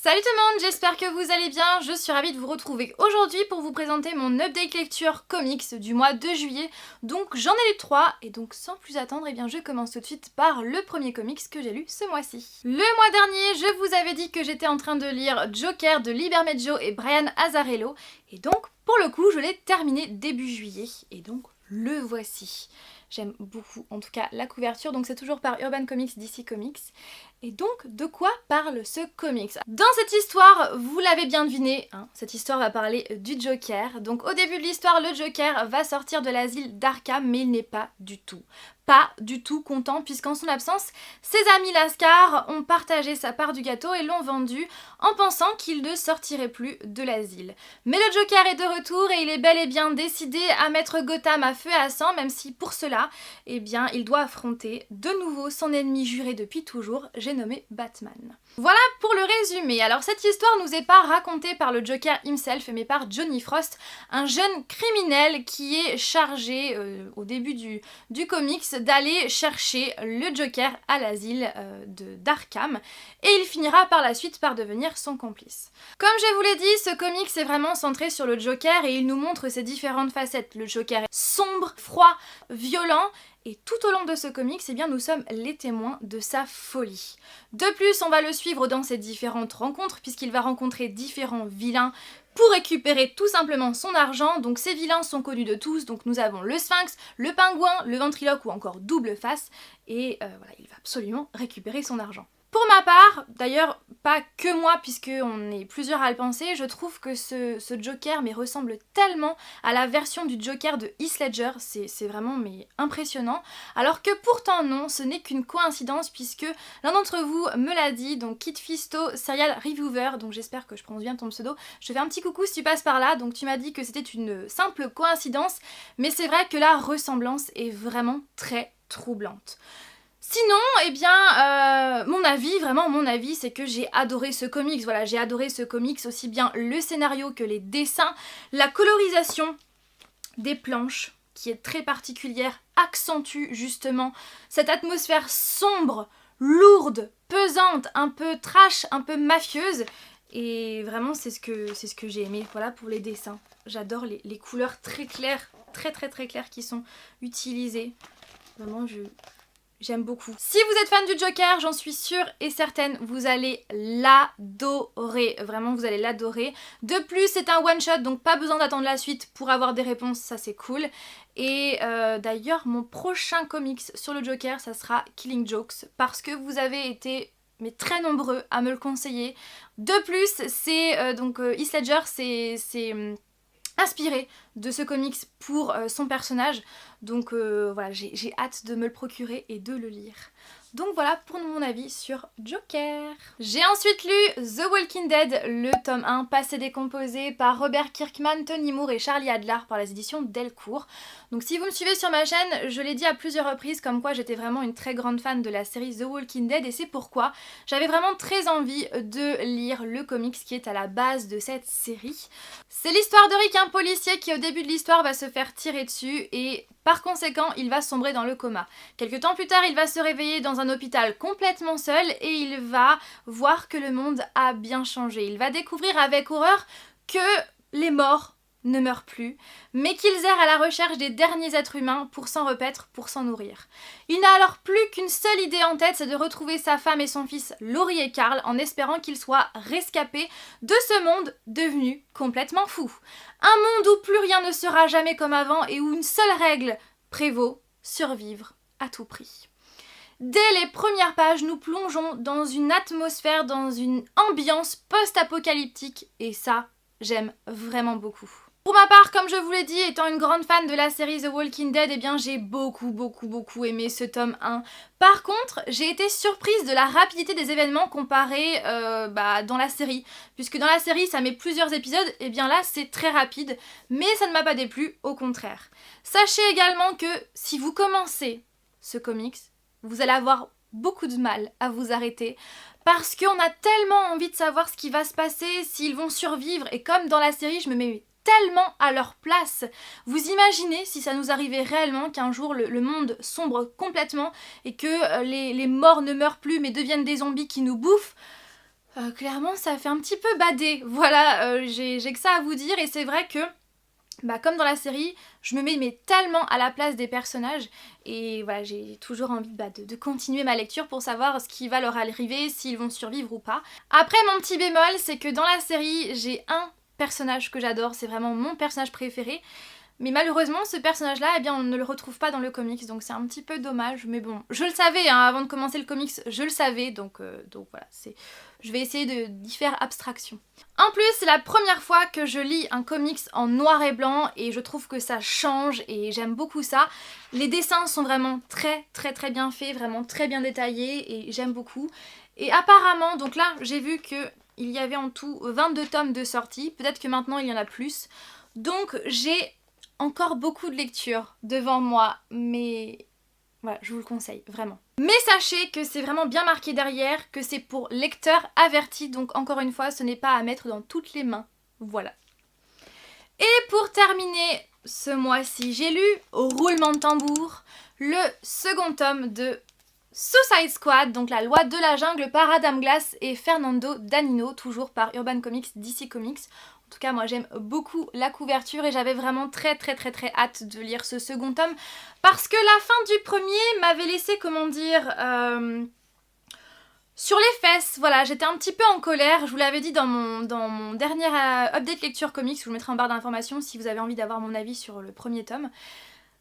Salut tout le monde, j'espère que vous allez bien, je suis ravie de vous retrouver aujourd'hui pour vous présenter mon update lecture comics du mois de juillet. Donc j'en ai lu 3 et donc sans plus attendre, je commence tout de suite par le premier comics que j'ai lu ce mois-ci. Le mois dernier, je vous avais dit que j'étais en train de lire Joker de Lee Bermejo et Brian Azzarello et donc pour le coup je l'ai terminé début juillet et donc le voici. J'aime beaucoup en tout cas la couverture, donc c'est toujours par Urban Comics DC Comics. Et donc, de quoi parle ce comics? Dans cette histoire, vous l'avez bien deviné, cette histoire va parler du Joker. Donc au début de l'histoire, le Joker va sortir de l'asile d'Arkham, mais il n'est pas du tout content, puisqu'en son absence, ses amis Lascar ont partagé sa part du gâteau et l'ont vendu en pensant qu'il ne sortirait plus de l'asile. Mais le Joker est de retour et il est bel et bien décidé à mettre Gotham à feu et à sang, même si pour cela, il doit affronter de nouveau son ennemi juré depuis toujours, j'ai nommé Batman. Voilà pour le résumé. Alors cette histoire nous est pas racontée par le Joker himself, mais par Johnny Frost, un jeune criminel qui est chargé au début du comics d'aller chercher le Joker à l'asile d'Arkham et il finira par la suite par devenir son complice. Comme je vous l'ai dit, ce comics est vraiment centré sur le Joker et il nous montre ses différentes facettes. Le Joker est sombre, froid, violent. Et tout au long de ce comics, nous sommes les témoins de sa folie. De plus, on va le suivre dans ses différentes rencontres, puisqu'il va rencontrer différents vilains pour récupérer tout simplement son argent. Donc ces vilains sont connus de tous, donc nous avons le Sphinx, le Pingouin, le Ventriloque ou encore Double Face. Et voilà, il va absolument récupérer son argent. Pour ma part, d'ailleurs pas que moi puisqu'on est plusieurs à le penser, je trouve que ce Joker ressemble tellement à la version du Joker de Heath Ledger, c'est vraiment impressionnant. Alors que pourtant non, ce n'est qu'une coïncidence puisque l'un d'entre vous me l'a dit, donc Kit Fisto, Serial Reviewer, donc j'espère que je prononce bien ton pseudo, je te fais un petit coucou si tu passes par là, donc tu m'as dit que c'était une simple coïncidence, mais c'est vrai que la ressemblance est vraiment très troublante. Sinon, mon avis, c'est que j'ai adoré ce comics. Voilà, j'ai adoré ce comics, aussi bien le scénario que les dessins, la colorisation des planches, qui est très particulière, accentue justement cette atmosphère sombre, lourde, pesante, un peu trash, un peu mafieuse. Et vraiment, c'est ce que j'ai aimé. Voilà pour les dessins. J'adore les couleurs très claires, très claires qui sont utilisées. Vraiment, j'aime beaucoup. Si vous êtes fan du Joker, j'en suis sûre et certaine, vous allez l'adorer. Vraiment, vous allez l'adorer. De plus, c'est un one-shot, donc pas besoin d'attendre la suite pour avoir des réponses, ça c'est cool. Et d'ailleurs, mon prochain comics sur le Joker, ça sera Killing Jokes, parce que vous avez été très nombreux à me le conseiller. De plus, c'est Heath Ledger, c'est inspiré de ce comics pour son personnage, donc voilà, j'ai hâte de me le procurer et de le lire. Donc voilà pour mon avis sur Joker. J'ai ensuite lu The Walking Dead, le tome 1, Passé décomposé, par Robert Kirkman, Tony Moore et Charlie Adler par les éditions Delcourt. Donc si vous me suivez sur ma chaîne, je l'ai dit à plusieurs reprises comme quoi j'étais vraiment une très grande fan de la série The Walking Dead et c'est pourquoi j'avais vraiment très envie de lire le comics qui est à la base de cette série. C'est l'histoire de Rick, un policier qui au début de l'histoire va se faire tirer dessus et par conséquent, il va sombrer dans le coma. Quelques temps plus tard, il va se réveiller dans un hôpital complètement seul et il va voir que le monde a bien changé. Il va découvrir avec horreur que les morts ne meurent plus, mais qu'ils errent à la recherche des derniers êtres humains pour s'en repaître, pour s'en nourrir. Il n'a alors plus qu'une seule idée en tête, c'est de retrouver sa femme et son fils Laurie et Carl en espérant qu'ils soient rescapés de ce monde devenu complètement fou. Un monde où plus rien ne sera jamais comme avant et où une seule règle prévaut, survivre à tout prix. Dès les premières pages, nous plongeons dans une atmosphère, dans une ambiance post-apocalyptique et ça, j'aime vraiment beaucoup. Pour ma part, comme je vous l'ai dit, étant une grande fan de la série The Walking Dead, j'ai beaucoup aimé ce tome 1. Par contre, j'ai été surprise de la rapidité des événements comparée dans la série. Puisque dans la série, ça met plusieurs épisodes, et bien là, c'est très rapide, mais ça ne m'a pas déplu, au contraire. Sachez également que si vous commencez ce comics, vous allez avoir beaucoup de mal à vous arrêter parce qu'on a tellement envie de savoir ce qui va se passer, s'ils vont survivre, et comme dans la série, je me mets tellement à leur place. Vous imaginez si ça nous arrivait réellement qu'un jour le monde sombre complètement et que les morts ne meurent plus mais deviennent des zombies qui nous bouffent? Clairement ça fait un petit peu bader, voilà, j'ai que ça à vous dire et c'est vrai que comme dans la série, je me mets mais tellement à la place des personnages et voilà, j'ai toujours envie de continuer ma lecture pour savoir ce qui va leur arriver, s'ils vont survivre ou pas. Après mon petit bémol, c'est que dans la série, j'ai un personnage que j'adore, c'est vraiment mon personnage préféré. Mais malheureusement, ce personnage-là, eh bien, on ne le retrouve pas dans le comics, donc c'est un petit peu dommage. Mais bon, je le savais, hein, avant de commencer le comics, je le savais, donc voilà, je vais essayer d'y faire abstraction. En plus, c'est la première fois que je lis un comics en noir et blanc, et je trouve que ça change, et j'aime beaucoup ça. Les dessins sont vraiment très très très bien faits, vraiment très bien détaillés, et j'aime beaucoup. Et apparemment, donc là, j'ai vu qu'il y avait en tout 22 tomes de sortie, peut-être que maintenant il y en a plus. Donc j'ai encore beaucoup de lectures devant moi, mais voilà, je vous le conseille, vraiment. Mais sachez que c'est vraiment bien marqué derrière, que c'est pour lecteurs avertis, donc encore une fois, ce n'est pas à mettre dans toutes les mains. Voilà. Et pour terminer ce mois-ci, j'ai lu, au roulement de tambour, le second tome de Suicide Squad, donc la loi de la jungle par Adam Glass et Fernando Danino, toujours par Urban Comics, DC Comics. En tout cas, moi j'aime beaucoup la couverture et j'avais vraiment très hâte de lire ce second tome parce que la fin du premier m'avait laissé, comment dire, sur les fesses. Voilà, j'étais un petit peu en colère, je vous l'avais dit dans mon dernier update lecture comics, je vous mettrai en barre d'informations si vous avez envie d'avoir mon avis sur le premier tome.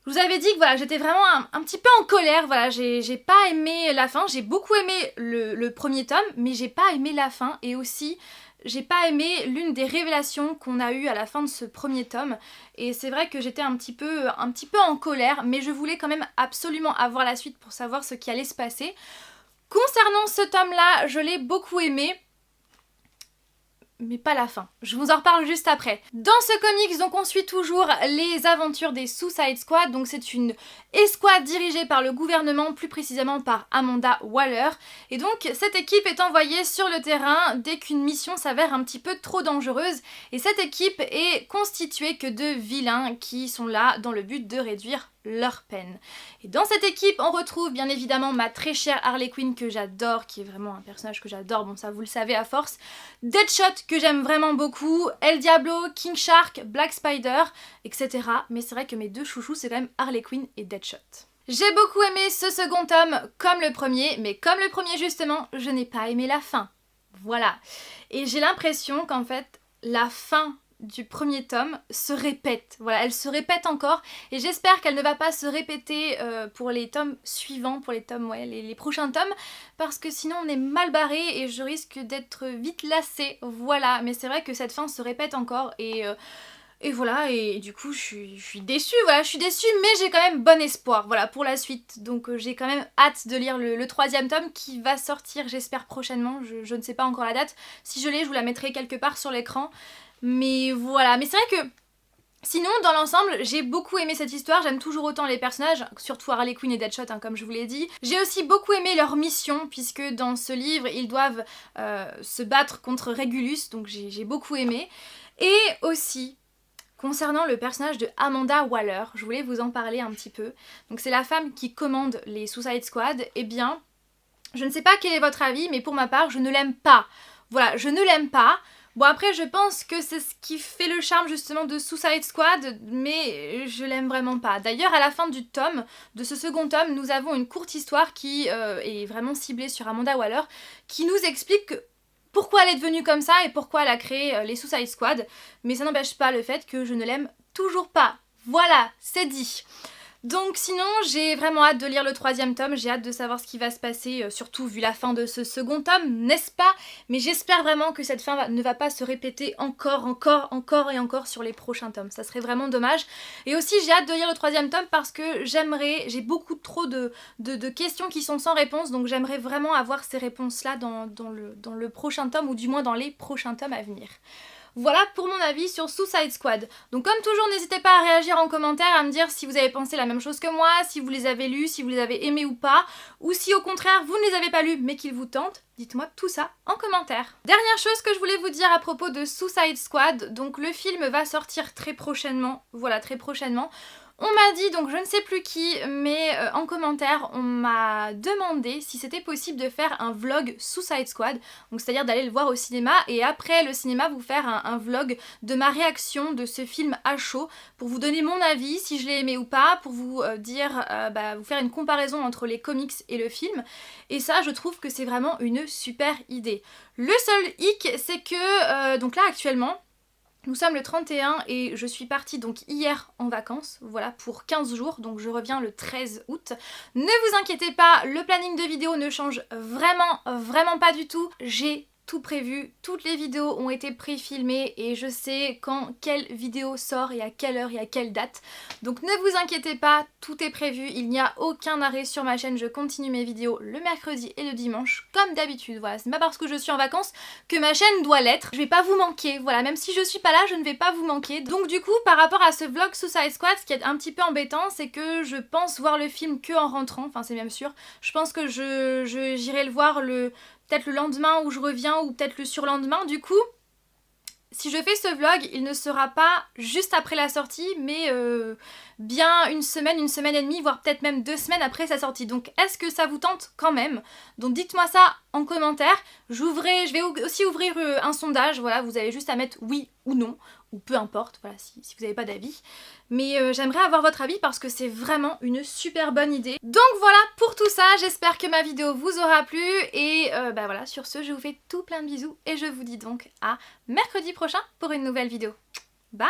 Je vous avais dit que voilà, j'étais vraiment un petit peu en colère, voilà, j'ai pas aimé la fin, j'ai beaucoup aimé le premier tome, mais j'ai pas aimé la fin et aussi j'ai pas aimé l'une des révélations qu'on a eues à la fin de ce premier tome et c'est vrai que j'étais un petit peu en colère, mais je voulais quand même absolument avoir la suite pour savoir ce qui allait se passer. Concernant ce tome-là, je l'ai beaucoup aimé, mais pas la fin. Je vous en reparle juste après. Dans ce comics, donc on suit toujours les aventures des Suicide Squad. Donc c'est une escouade dirigée par le gouvernement, plus précisément par Amanda Waller. Et donc cette équipe est envoyée sur le terrain dès qu'une mission s'avère un petit peu trop dangereuse. Et cette équipe est constituée que de vilains qui sont là dans le but de réduire leur peine. Et dans cette équipe, on retrouve bien évidemment ma très chère Harley Quinn que j'adore, qui est vraiment un personnage que j'adore, bon ça vous le savez à force, Deadshot que j'aime vraiment beaucoup, El Diablo, King Shark, Black Spider, etc. Mais c'est vrai que mes deux chouchous c'est quand même Harley Quinn et Deadshot. J'ai beaucoup aimé ce second tome comme le premier, mais comme le premier justement, je n'ai pas aimé la fin. Voilà. Et j'ai l'impression qu'en fait, la fin du premier tome se répète. Voilà, elle se répète encore et j'espère qu'elle ne va pas se répéter pour les tomes suivants, pour les tomes, ouais, les prochains tomes, parce que sinon on est mal barré et je risque d'être vite lassée. Voilà, mais c'est vrai que cette fin se répète encore et voilà, et du coup je suis déçue, voilà, je suis déçue, mais j'ai quand même bon espoir, voilà, pour la suite. Donc j'ai quand même hâte de lire le troisième tome qui va sortir, j'espère, prochainement, je ne sais pas encore la date. Si je l'ai, je vous la mettrai quelque part sur l'écran. Mais voilà, mais c'est vrai que sinon dans l'ensemble j'ai beaucoup aimé cette histoire, j'aime toujours autant les personnages, surtout Harley Quinn et Deadshot hein, comme je vous l'ai dit. J'ai aussi beaucoup aimé leur mission puisque dans ce livre ils doivent se battre contre Regulus, donc j'ai beaucoup aimé. Et aussi concernant le personnage de Amanda Waller, je voulais vous en parler un petit peu. Donc c'est la femme qui commande les Suicide Squad, et bien je ne sais pas quel est votre avis mais pour ma part je ne l'aime pas. Voilà, je ne l'aime pas. Bon après je pense que c'est ce qui fait le charme justement de Suicide Squad, mais je l'aime vraiment pas. D'ailleurs à la fin du tome, de ce second tome, nous avons une courte histoire qui est vraiment ciblée sur Amanda Waller, qui nous explique pourquoi elle est devenue comme ça et pourquoi elle a créé les Suicide Squad, mais ça n'empêche pas le fait que je ne l'aime toujours pas. Voilà, c'est dit. Donc sinon j'ai vraiment hâte de lire le troisième tome, j'ai hâte de savoir ce qui va se passer, surtout vu la fin de ce second tome, n'est-ce pas? Mais j'espère vraiment que cette fin ne va pas se répéter encore et encore sur les prochains tomes, ça serait vraiment dommage. Et aussi j'ai hâte de lire le troisième tome parce que j'ai beaucoup trop de questions qui sont sans réponse, donc j'aimerais vraiment avoir ces réponses-là dans le prochain tome, ou du moins dans les prochains tomes à venir. Voilà pour mon avis sur Suicide Squad. Donc comme toujours, n'hésitez pas à réagir en commentaire, à me dire si vous avez pensé la même chose que moi, si vous les avez lus, si vous les avez aimés ou pas, ou si au contraire vous ne les avez pas lus mais qu'ils vous tentent. Dites-moi tout ça en commentaire. Dernière chose que je voulais vous dire à propos de Suicide Squad, donc le film va sortir très prochainement, voilà, très prochainement. On m'a dit, donc je ne sais plus qui, mais en commentaire, on m'a demandé si c'était possible de faire un vlog Suicide Squad, donc c'est-à-dire d'aller le voir au cinéma et après le cinéma vous faire un vlog de ma réaction de ce film à chaud, pour vous donner mon avis, si je l'ai aimé ou pas, pour vous dire, vous faire une comparaison entre les comics et le film, et ça je trouve que c'est vraiment une super idée. Le seul hic, c'est que, donc là actuellement, nous sommes le 31 et je suis partie donc hier en vacances, voilà, pour 15 jours, donc je reviens le 13 août. Ne vous inquiétez pas, le planning de vidéo ne change vraiment pas du tout. J'ai tout prévu, toutes les vidéos ont été pré-filmées et je sais quand quelle vidéo sort et à quelle heure et à quelle date. Donc ne vous inquiétez pas, tout est prévu, il n'y a aucun arrêt sur ma chaîne, je continue mes vidéos le mercredi et le dimanche comme d'habitude. Voilà, c'est pas parce que je suis en vacances que ma chaîne doit l'être. Je vais pas vous manquer, voilà, même si je suis pas là, je ne vais pas vous manquer. Donc du coup, par rapport à ce vlog Suicide Squad, ce qui est un petit peu embêtant, c'est que je pense voir le film que en rentrant, enfin c'est même sûr. Je pense que j'irai le voir peut-être le lendemain où je reviens ou peut-être le surlendemain. Du coup, si je fais ce vlog, il ne sera pas juste après la sortie, mais bien une semaine et demie, voire peut-être même 2 semaines après sa sortie. Donc est-ce que ça vous tente quand même? Donc dites-moi ça en commentaire. Je vais aussi ouvrir un sondage, voilà, vous avez juste à mettre oui ou non, ou peu importe, voilà, si vous n'avez pas d'avis. Mais j'aimerais avoir votre avis parce que c'est vraiment une super bonne idée. Donc voilà pour tout ça, j'espère que ma vidéo vous aura plu. Et voilà, sur ce, je vous fais tout plein de bisous et je vous dis donc à mercredi prochain pour une nouvelle vidéo. Bye!